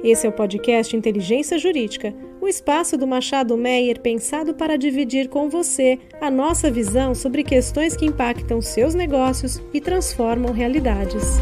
Esse é o podcast Inteligência Jurídica, o espaço do Machado Meyer pensado para dividir com você a nossa visão sobre questões que impactam seus negócios e transformam realidades.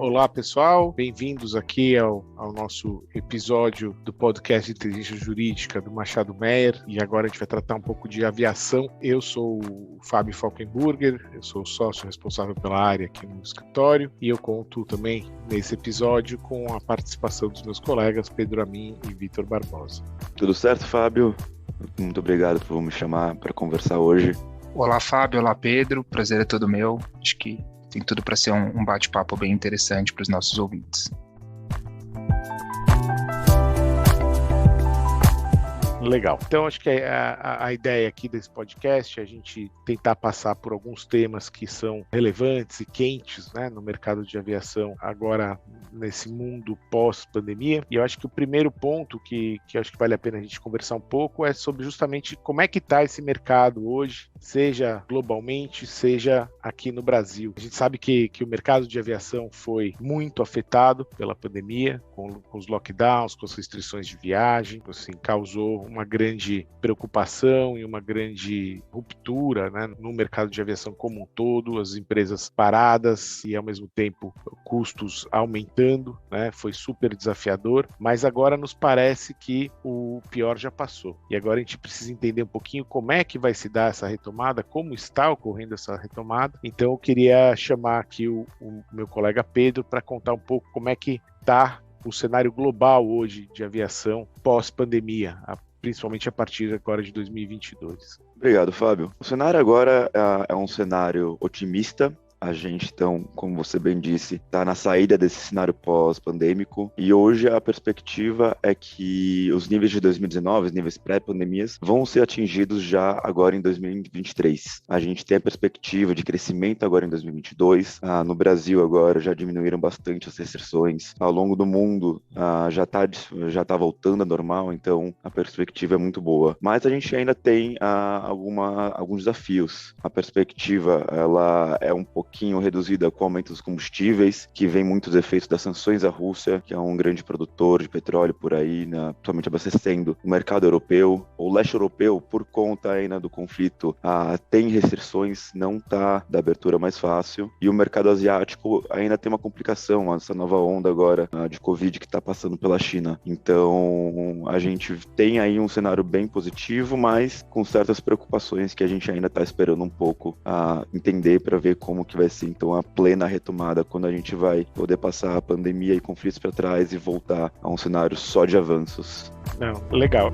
Olá pessoal, bem-vindos aqui ao nosso episódio do podcast de Inteligência Jurídica do Machado Meyer, e agora a gente vai tratar um pouco de aviação. Eu sou o Fábio Falkenburger, eu sou o sócio responsável pela área aqui no escritório, e eu conto também nesse episódio com a participação dos meus colegas Pedro Amin e Vitor Barbosa. Tudo certo, Fábio? Muito obrigado por me chamar para conversar hoje. Olá, Fábio. Olá, Pedro. Prazer é todo meu. Acho que tem tudo para ser um bate-papo bem interessante para os nossos ouvintes. Legal. Então, acho que a ideia aqui desse podcast é a gente tentar passar por alguns temas que são relevantes e quentes, né, no mercado de aviação agora nesse mundo pós-pandemia. E eu acho que o primeiro ponto que eu acho que vale a pena a gente conversar um pouco é sobre justamente como é que está esse mercado hoje, seja globalmente, seja aqui no Brasil. A gente sabe que o mercado de aviação foi muito afetado pela pandemia, com os lockdowns, com as restrições de viagem, assim, causou uma grande preocupação e uma grande ruptura, né, no mercado de aviação como um todo, as empresas paradas e ao mesmo tempo custos aumentando, né, foi super desafiador, mas agora nos parece que o pior já passou. E agora a gente precisa entender um pouquinho como é que vai se dar essa retomada, como está ocorrendo essa retomada. Então eu queria chamar aqui o meu colega Pedro para contar um pouco como é que está o cenário global hoje de aviação pós-pandemia, principalmente a partir agora de 2022. Obrigado, Fábio. O cenário agora é um cenário otimista. A gente, então, como você bem disse, está na saída desse cenário pós-pandêmico, e hoje a perspectiva é que os níveis de 2019, os níveis pré-pandemias, vão ser atingidos já agora em 2023. A gente tem a perspectiva de crescimento agora em 2022. No Brasil agora já diminuíram bastante as restrições. Ao longo do mundo já tá voltando a normal, então a perspectiva é muito boa. Mas a gente ainda tem alguns desafios. A perspectiva ela é um pouquinho reduzida com o aumento dos combustíveis, que vem muitos efeitos das sanções à Rússia, que é um grande produtor de petróleo por aí, atualmente abastecendo o mercado europeu. O leste europeu, por conta ainda do conflito, tem restrições, não está da abertura mais fácil. E o mercado asiático ainda tem uma complicação, essa nova onda agora de Covid que está passando pela China. Então, a gente tem aí um cenário bem positivo, mas com certas preocupações que a gente ainda está esperando um pouco entender para ver como que vai ser então a plena retomada, quando a gente vai poder passar a pandemia e conflitos para trás e voltar a um cenário só de avanços. Não, legal.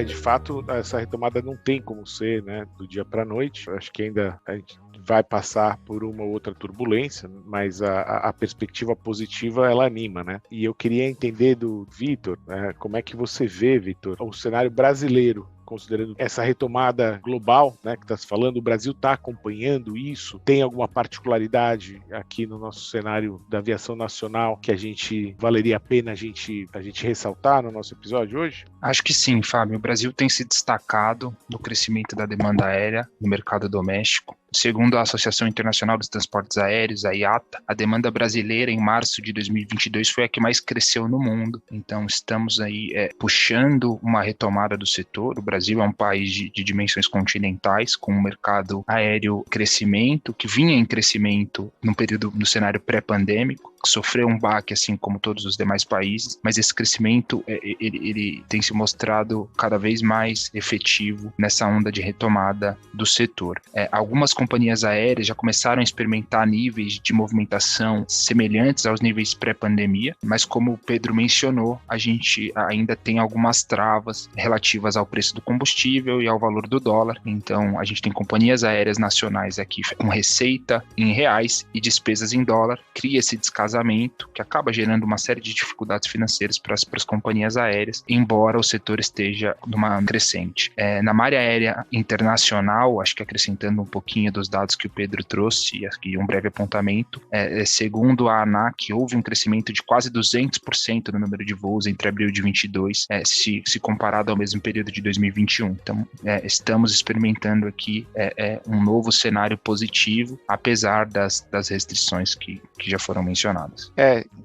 De fato, essa retomada não tem como ser, né, do dia para a noite. Eu acho que ainda a gente vai passar por uma outra turbulência, mas a perspectiva positiva, ela anima, né? E eu queria entender do Vitor, como é que você vê, Vitor, o cenário brasileiro, considerando essa retomada global, né, que está se falando. O Brasil está acompanhando isso? Tem alguma particularidade aqui no nosso cenário da aviação nacional que valeria a pena a gente ressaltar no nosso episódio hoje? Acho que sim, Fábio. O Brasil tem se destacado no crescimento da demanda aérea no mercado doméstico. Segundo a Associação Internacional dos Transportes Aéreos, a IATA, a demanda brasileira em março de 2022 foi a que mais cresceu no mundo. Então, estamos aí puxando uma retomada do setor. O Brasil é um país de dimensões continentais, com um mercado aéreo crescimento, que vinha em crescimento no cenário pré-pandêmico, que sofreu um baque, assim como todos os demais países, mas esse crescimento ele tem se mostrado cada vez mais efetivo nessa onda de retomada do setor. Algumas companhias aéreas já começaram a experimentar níveis de movimentação semelhantes aos níveis pré-pandemia, mas como o Pedro mencionou, a gente ainda tem algumas travas relativas ao preço do combustível e ao valor do dólar. Então, a gente tem companhias aéreas nacionais aqui com receita em reais e despesas em dólar, cria esse descasamento defasamento que acaba gerando uma série de dificuldades financeiras para as companhias aéreas, embora o setor esteja numa crescente. Na malha aérea internacional, acho que acrescentando um pouquinho dos dados que o Pedro trouxe, e aqui um breve apontamento, segundo a ANAC, houve um crescimento de quase 200% no número de voos entre abril de 2022, se comparado ao mesmo período de 2021. Então, estamos experimentando aqui um novo cenário positivo, apesar das restrições que já foram mencionadas.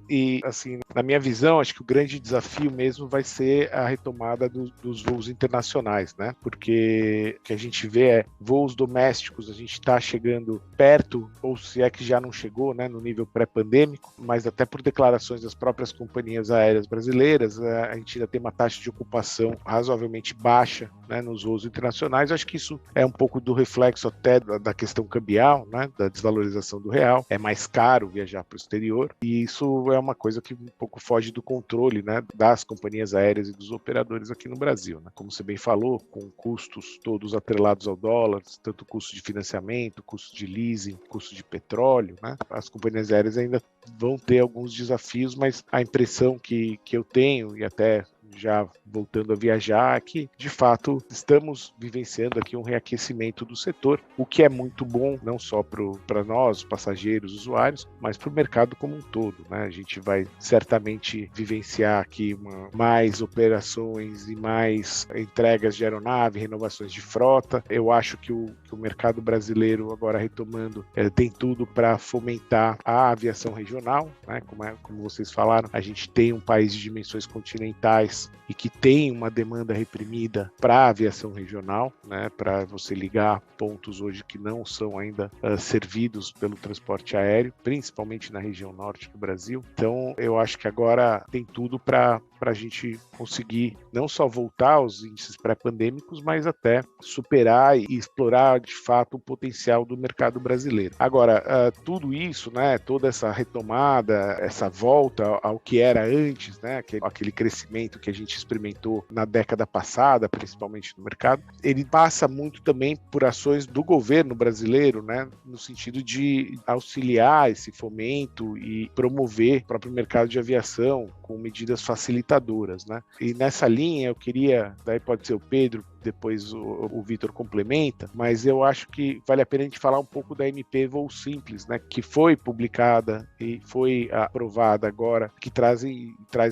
E assim, na minha visão, acho que o grande desafio mesmo vai ser a retomada dos voos internacionais, né? Porque o que a gente vê voos domésticos, a gente está chegando perto, ou se é que já não chegou, né, no nível pré-pandêmico, mas até por declarações das próprias companhias aéreas brasileiras, a gente ainda tem uma taxa de ocupação razoavelmente baixa, né, nos voos internacionais. Acho que isso é um pouco do reflexo até da questão cambial, né, da desvalorização do real. É mais caro viajar para o exterior, e isso é uma coisa que um pouco foge do controle, né, das companhias aéreas e dos operadores aqui no Brasil, né? Como você bem falou, com custos todos atrelados ao dólar, tanto custo de financiamento, custo de leasing, custo de petróleo, né? As companhias aéreas ainda vão ter alguns desafios, mas a impressão que eu tenho, e até já voltando a viajar, que de fato estamos vivenciando aqui um reaquecimento do setor, o que é muito bom, não só para nós, passageiros, usuários, mas para o mercado como um todo, né? A gente vai certamente vivenciar aqui mais operações e mais entregas de aeronave, renovações de frota. Eu acho que o mercado brasileiro, agora retomando, tem tudo para fomentar a aviação regional, né? Como vocês falaram, a gente tem um país de dimensões continentais e que tem uma demanda reprimida para a aviação regional, né, para você ligar pontos hoje que não são ainda servidos pelo transporte aéreo, principalmente na região norte do Brasil. Então, eu acho que agora tem tudo para a gente conseguir não só voltar aos índices pré-pandêmicos, mas até superar e explorar de fato o potencial do mercado brasileiro. Agora, tudo isso, né, toda essa retomada, essa volta ao que era antes, né, aquele crescimento que a gente experimentou na década passada, principalmente no mercado, ele passa muito também por ações do governo brasileiro, né, no sentido de auxiliar esse fomento e promover o próprio mercado de aviação com medidas facilitadoras, né? E nessa linha eu queria, daí pode ser o Pedro, depois o Vitor complementa, mas eu acho que vale a pena a gente falar um pouco da MP Voo Simples, né, que foi publicada e foi aprovada agora, que traz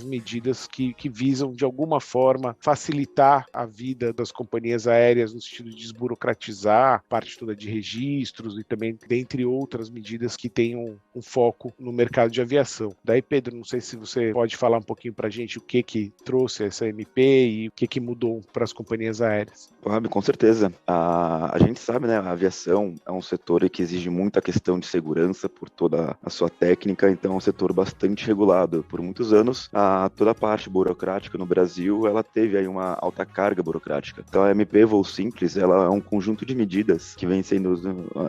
medidas que visam, de alguma forma, facilitar a vida das companhias aéreas no sentido de desburocratizar a parte toda de registros e também, dentre outras medidas que tenham um foco no mercado de aviação. Daí, Pedro, não sei se você pode falar um pouquinho para a gente o que trouxe essa MP e o que mudou para as companhias aéreas. Fábio, com certeza. A gente sabe, né, a aviação é um setor que exige muita questão de segurança por toda a sua técnica, então é um setor bastante regulado. Por muitos anos, toda a parte burocrática no Brasil, ela teve aí uma alta carga burocrática. Então a MP Voo Simples, ela é um conjunto de medidas que vem sendo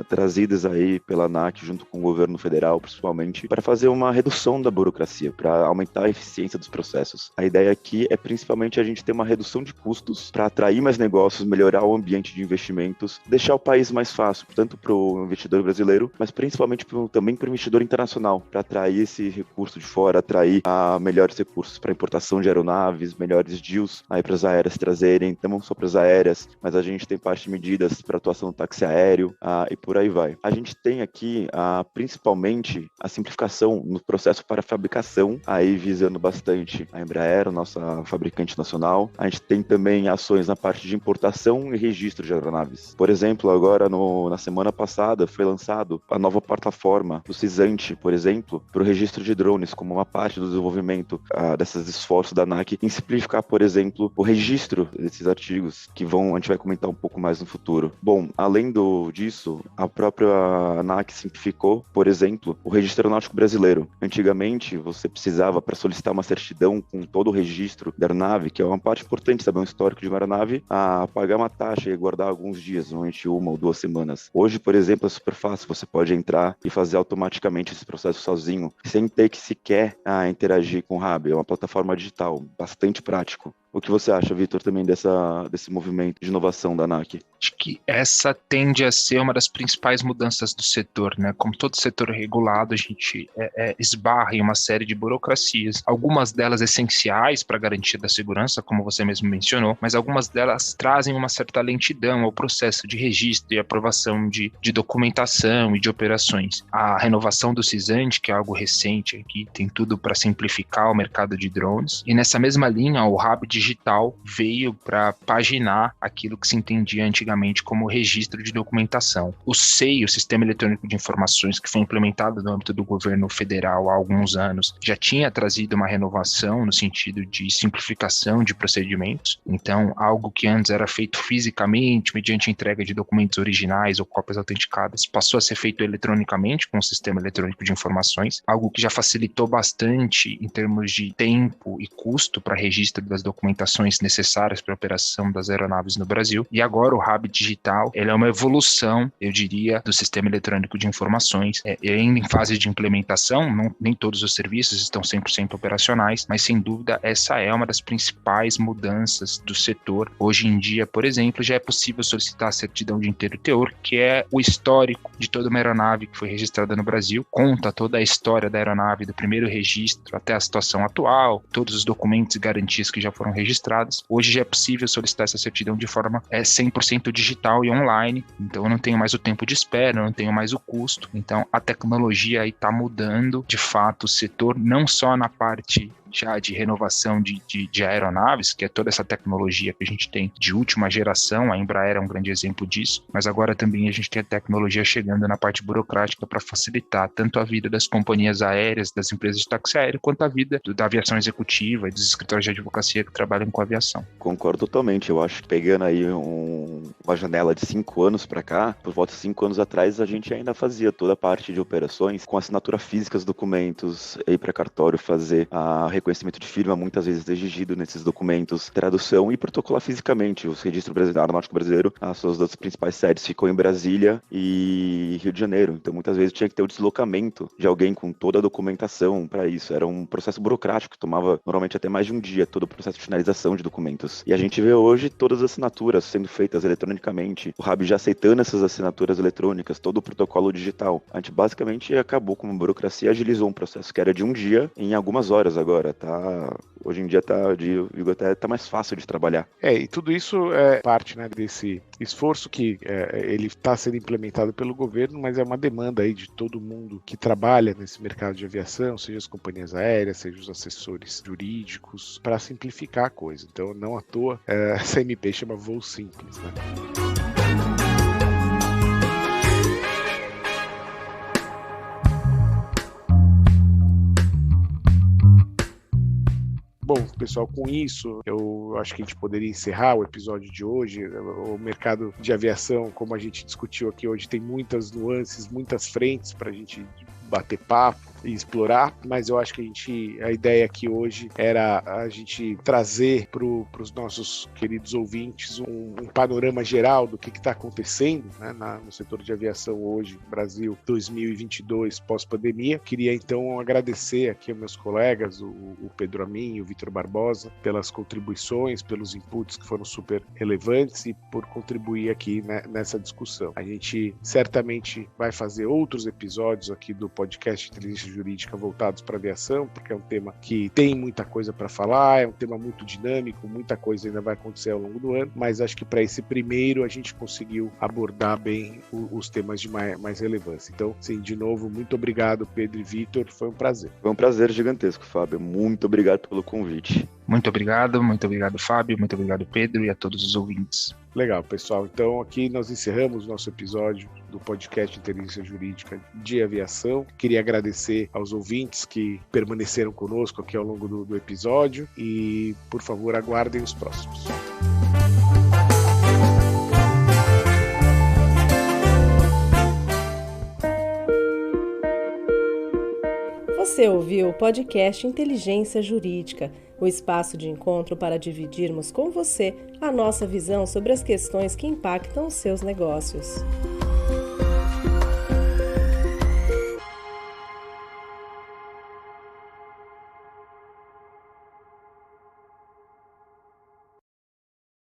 trazidas aí pela ANAC junto com o governo federal, principalmente, para fazer uma redução da burocracia, para aumentar a eficiência dos processos. A ideia aqui é principalmente a gente ter uma redução de custos para atrair mais negócios, melhorar o ambiente de investimentos, deixar o país mais fácil, tanto para o investidor brasileiro, mas principalmente também para o investidor internacional, para atrair esse recurso de fora, atrair melhores recursos para importação de aeronaves, melhores deals aí para as aéreas trazerem, não só para as aéreas, mas a gente tem parte de medidas para atuação do táxi aéreo e por aí vai. A gente tem aqui principalmente a simplificação no processo para fabricação, aí visando bastante a Embraer, nossa fabricante nacional. A gente tem também ações na parte de importação e registro de aeronaves. Por exemplo, agora na semana passada foi lançado a nova plataforma do Cisante, por exemplo, para o registro de drones, como uma parte do desenvolvimento desses esforços da ANAC em simplificar, por exemplo, o registro desses artigos, que a gente vai comentar um pouco mais no futuro. Bom, além disso, a própria ANAC simplificou, por exemplo, o registro aeronáutico brasileiro. Antigamente, você precisava, para solicitar uma certidão com todo o registro da aeronave, que é uma parte importante, saber um histórico de uma aeronave, a pagar uma taxa e guardar alguns dias, normalmente 1 ou 2 semanas. Hoje, por exemplo, é super fácil, você pode entrar e fazer automaticamente esse processo sozinho, sem ter que sequer interagir com o Hub. É uma plataforma digital, bastante prático. O que você acha, Vitor, também desse movimento de inovação da ANAC? Acho que essa tende a ser uma das principais mudanças do setor, né? Como todo setor regulado, a gente esbarra em uma série de burocracias, algumas delas essenciais para a garantia da segurança, como você mesmo mencionou, mas algumas delas trazem uma certa lentidão ao processo de registro e aprovação de documentação e de operações. A renovação do CISANT, que é algo recente aqui, tem tudo para simplificar o mercado de drones, e nessa mesma linha, o Hub Digital veio para paginar aquilo que se entendia antigamente como registro de documentação. O SEI, o Sistema Eletrônico de Informações, que foi implementado no âmbito do governo federal há alguns anos, já tinha trazido uma renovação no sentido de simplificação de procedimentos. Então, algo que antes era feito fisicamente, mediante entrega de documentos originais ou cópias autenticadas, passou a ser feito eletronicamente com o Sistema Eletrônico de Informações, algo que já facilitou bastante em termos de tempo e custo para registro das documentações necessárias para a operação das aeronaves no Brasil. E agora o Hub Digital, ele é uma evolução, eu diria, do Sistema Eletrônico de Informações. Ainda em fase de implementação, nem todos os serviços estão 100% operacionais, mas sem dúvida essa é uma das principais mudanças do setor. Hoje em dia, por exemplo, já é possível solicitar a certidão de inteiro teor, que é o histórico de toda uma aeronave que foi registrada no Brasil, conta toda a história da aeronave, do primeiro registro até a situação atual, todos os documentos e garantias que já foram registradas. Hoje já é possível solicitar essa certidão de forma 100% digital e online, então eu não tenho mais o tempo de espera, eu não tenho mais o custo. Então a tecnologia aí está mudando de fato o setor, não só na parte já de renovação de aeronaves, que é toda essa tecnologia que a gente tem de última geração, a Embraer é um grande exemplo disso, mas agora também a gente tem a tecnologia chegando na parte burocrática para facilitar tanto a vida das companhias aéreas, das empresas de táxi aéreo, quanto a vida da aviação executiva e dos escritórios de advocacia que trabalham com aviação. Concordo totalmente, eu acho que pegando aí uma janela de 5 anos para cá, por volta de 5 anos atrás, a gente ainda fazia toda a parte de operações com assinatura física dos documentos, ir para cartório fazer a reconhecimento de firma, muitas vezes exigido nesses documentos, tradução e protocolar fisicamente. O registro aeronáutico brasileiro, as suas duas principais sedes ficou em Brasília e Rio de Janeiro. Então, muitas vezes tinha que ter o deslocamento de alguém com toda a documentação para isso. Era um processo burocrático que tomava normalmente até mais de um dia, todo o processo de finalização de documentos. E a gente vê hoje todas as assinaturas sendo feitas eletronicamente, o Hub já aceitando essas assinaturas eletrônicas, todo o protocolo digital. A gente basicamente acabou com uma burocracia, agilizou um processo que era de um dia em algumas horas agora. Hoje em dia tá mais fácil de trabalhar. E tudo isso é parte, né, desse esforço que ele está sendo implementado pelo governo, mas é uma demanda aí de todo mundo que trabalha nesse mercado de aviação, seja as companhias aéreas, seja os assessores jurídicos, para simplificar a coisa. Então, não à toa, essa MP chama Voo Simples, né? Bom, pessoal, com isso, eu acho que a gente poderia encerrar o episódio de hoje. O mercado de aviação, como a gente discutiu aqui hoje, tem muitas nuances, muitas frentes para a gente bater papo e explorar, mas eu acho que a ideia aqui hoje era a gente trazer para os nossos queridos ouvintes um panorama geral do que está acontecendo, né, no setor de aviação hoje, Brasil 2022, pós-pandemia. Queria então agradecer aqui aos meus colegas, o Pedro Amin e o Vitor Barbosa, pelas contribuições, pelos inputs que foram super relevantes e por contribuir aqui, né, nessa discussão. A gente certamente vai fazer outros episódios aqui do podcast Inteligência Jurídica voltados para a aviação, porque é um tema que tem muita coisa para falar, é um tema muito dinâmico, muita coisa ainda vai acontecer ao longo do ano, mas acho que para esse primeiro a gente conseguiu abordar bem os temas de mais relevância. Então, sim, de novo, muito obrigado, Pedro e Vitor, foi um prazer. Foi um prazer gigantesco, Fábio, muito obrigado pelo convite. Muito obrigado, Fábio, muito obrigado, Pedro, e a todos os ouvintes. Legal, pessoal. Então, aqui nós encerramos nosso episódio do podcast Inteligência Jurídica de Aviação. Queria agradecer aos ouvintes que permaneceram conosco aqui ao longo do episódio e, por favor, aguardem os próximos. Você ouviu o podcast Inteligência Jurídica. o espaço de encontro para dividirmos com você a nossa visão sobre as questões que impactam os seus negócios.